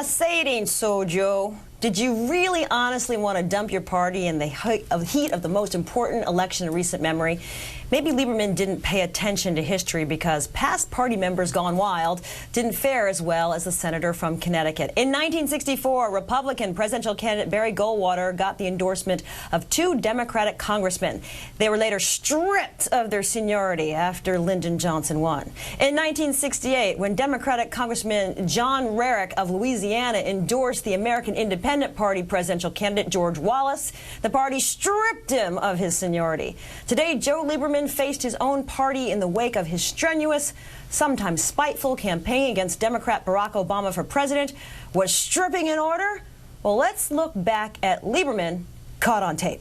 Say it ain't so, Joe. Did you really honestly want to dump your party in the heat of the most important election in recent memory? Maybe Lieberman didn't pay attention to history because past party members gone wild didn't fare as well as the senator from Connecticut. In 1964, Republican presidential candidate Barry Goldwater got the endorsement of 2 Democratic congressmen. They were later stripped of their seniority after Lyndon Johnson won. In 1968, when Democratic Congressman John Rarick of Louisiana endorsed the American Independent Party presidential candidate George Wallace, the party stripped him of his seniority. Today, Joe Lieberman faced his own party in the wake of his strenuous, sometimes spiteful campaign against Democrat Barack Obama for president. Was stripping in order? Well, let's look back at Lieberman caught on tape.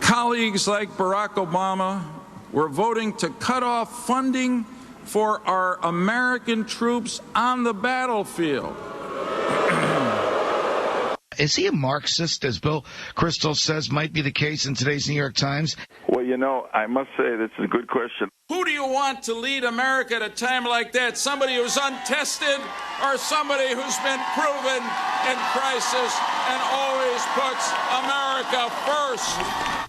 Colleagues like Barack Obama were voting to cut off funding for our American troops on the battlefield. Is he a Marxist, as Bill Kristol says might be the case in today's New York Times? Well, you know, I must say this is a good question. Who do you want to lead America at a time like that? Somebody who's untested or somebody who's been proven in crisis and always puts America first?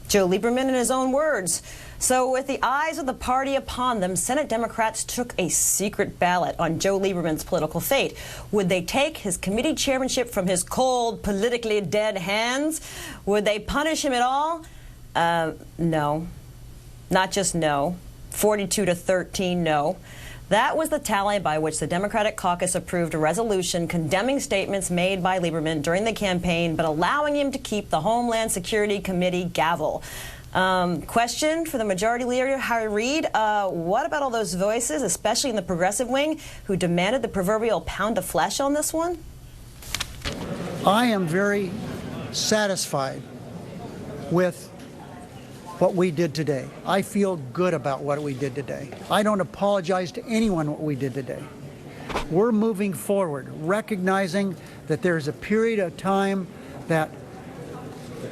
Joe Lieberman in his own words. So with the eyes of the party upon them, Senate Democrats took a secret ballot on Joe Lieberman's political fate. Would they take his committee chairmanship from his cold, politically dead hands? Would they punish him at all? No. Not just no. 42-13 no. That was the tally by which the Democratic caucus approved a resolution condemning statements made by Lieberman during the campaign, but allowing him to keep the Homeland Security Committee gavel. Question for the Majority Leader, Harry Reid. What about all those voices, especially in the progressive wing, who demanded the proverbial pound of flesh on this one? I am very satisfied with what we did today. I feel good about what we did today. I don't apologize to anyone what we did today. We're moving forward, recognizing that there's a period of time that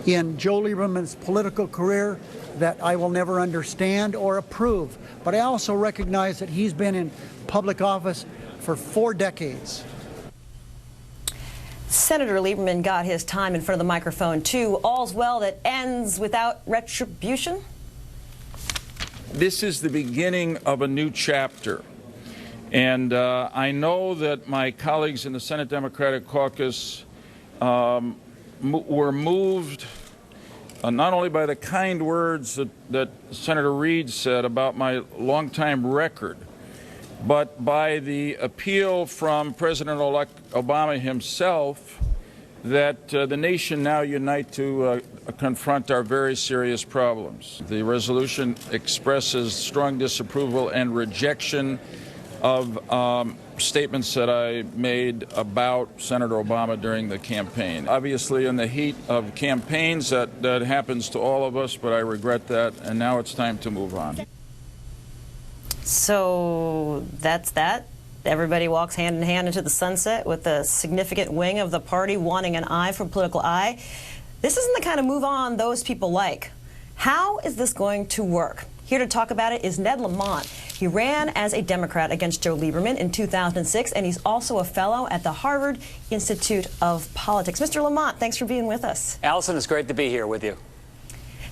in Joe Lieberman's political career that I will never understand or approve. But I also recognize that he's been in public office for 4 decades. Senator Lieberman got his time in front of the microphone, too. All's well that ends without retribution? This is the beginning of a new chapter. And I know that my colleagues in the Senate Democratic Caucus were moved not only by the kind words that Senator Reid said about my longtime record, but by the appeal from President-elect Obama himself that the nation now unite to confront our very serious problems. The resolution expresses strong disapproval and rejection of statements that I made about Senator Obama during the campaign. Obviously, in the heat of campaigns, that happens to all of us, but I regret that, and now it's time to move on. So that's that. Everybody walks hand in hand into the sunset with a significant wing of the party wanting an eye for political eye. This isn't the kind of move on those people like. How is this going to work? Here to talk about it is Ned Lamont. He ran as a Democrat against Joe Lieberman in 2006, and he's also a fellow at the Harvard Institute of Politics. Mr. Lamont, thanks for being with us. Allison, it's great to be here with you.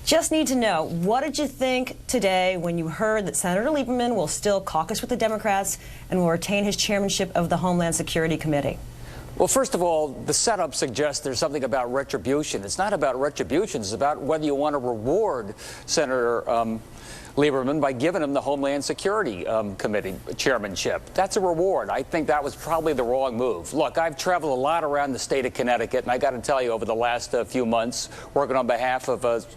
Just need to know, what did you think today when you heard that Senator Lieberman will still caucus with the Democrats and will retain his chairmanship of the Homeland Security Committee? Well, first of all, the setup suggests there's something about retribution. It's not about retribution. It's about whether you want to reward Senator Lieberman by giving him the Homeland Security Committee chairmanship. That's a reward. I think that was probably the wrong move. Look, I've traveled a lot around the state of Connecticut, and I got to tell you, over the last few months, working on behalf of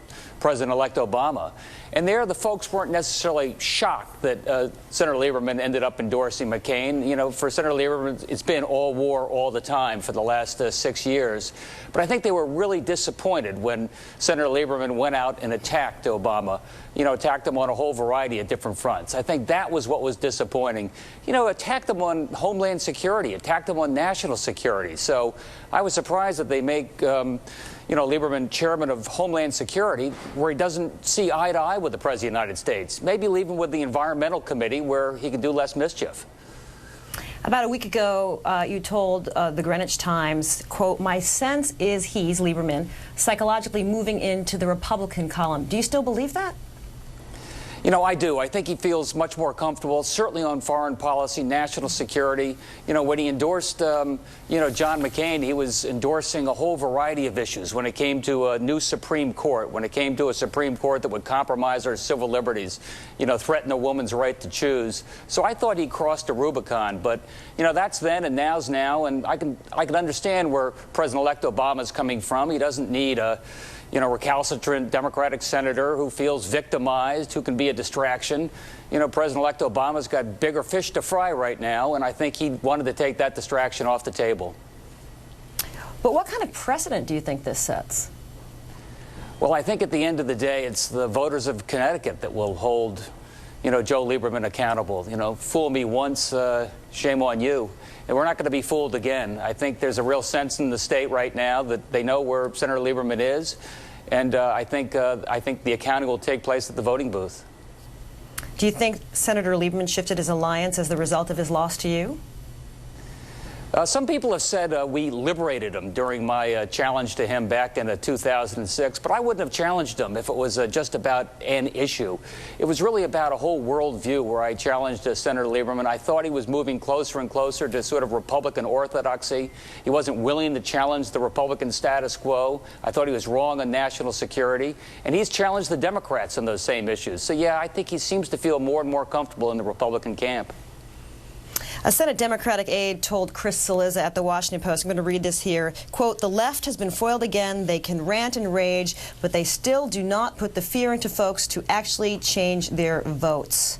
President-elect Obama, and there the folks weren't necessarily shocked that Senator Lieberman ended up endorsing McCain. You know, for Senator Lieberman, it's been all war all the time for the last 6 years. But I think they were really disappointed when Senator Lieberman went out and attacked Obama, you know, attacked him on a whole variety of different fronts. I think that was what was disappointing. You know, attacked him on Homeland Security, attacked him on national security. So I was surprised that they make you know, Lieberman chairman of Homeland Security, where he doesn't see eye to eye with the President of the United States. Maybe leave him with the Environmental Committee, where he can do less mischief. About a week ago, you told the Greenwich Times, quote, "My sense is he's, Lieberman, psychologically moving into the Republican column." Do you still believe that? You know, I do. I think he feels much more comfortable, certainly on foreign policy, national security. You know, when he endorsed, John McCain, he was endorsing a whole variety of issues when it came to a new Supreme Court, when it came to a Supreme Court that would compromise our civil liberties, threaten a woman's right to choose. So I thought he crossed a Rubicon. But, that's then and now's now. And I can understand where President-elect Obama is coming from. He doesn't need a recalcitrant Democratic senator who feels victimized, who can be a distraction. President-elect Obama's got bigger fish to fry right now, and I think he wanted to take that distraction off the table. But what kind of precedent do you think this sets? Well, I think at the end of the day, it's the voters of Connecticut that will hold, Joe Lieberman accountable. Fool me once, shame on you. And we're not going to be fooled again. I think there's a real sense in the state right now that they know where Senator Lieberman is, and I think the accounting will take place at the voting booth. Do you think Senator Lieberman shifted his alliance as the result of his loss to you? Some people have said we liberated him during my challenge to him back in 2006, but I wouldn't have challenged him if it was just about an issue. It was really about a whole worldview where I challenged Senator Lieberman. I thought he was moving closer and closer to sort of Republican orthodoxy. He wasn't willing to challenge the Republican status quo. I thought he was wrong on national security, and he's challenged the Democrats on those same issues. So, yeah, I think he seems to feel more and more comfortable in the Republican camp. A Senate Democratic aide told Chris Cillizza at the Washington Post, I'm going to read this here, quote, "The left has been foiled again. They can rant and rage, but they still do not put the fear into folks to actually change their votes."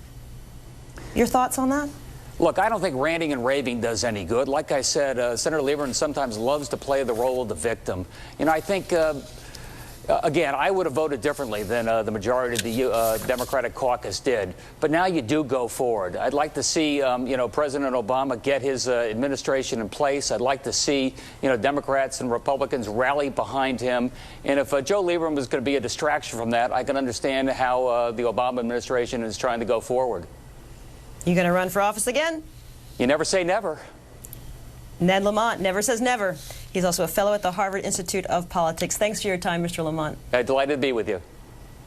Your thoughts on that? Look, I don't think ranting and raving does any good. Like I said, Senator Lieberman sometimes loves to play the role of the victim. I think... Again, I would have voted differently than the majority of the Democratic caucus did. But now you do go forward. I'd like to see, President Obama get his administration in place. I'd like to see, Democrats and Republicans rally behind him. And if Joe Lieberman was going to be a distraction from that, I can understand how the Obama administration is trying to go forward. You going to run for office again? You never say never. Ned Lamont never says never. He's also a fellow at the Harvard Institute of Politics. Thanks for your time, Mr. Lamont. Delighted to be with you.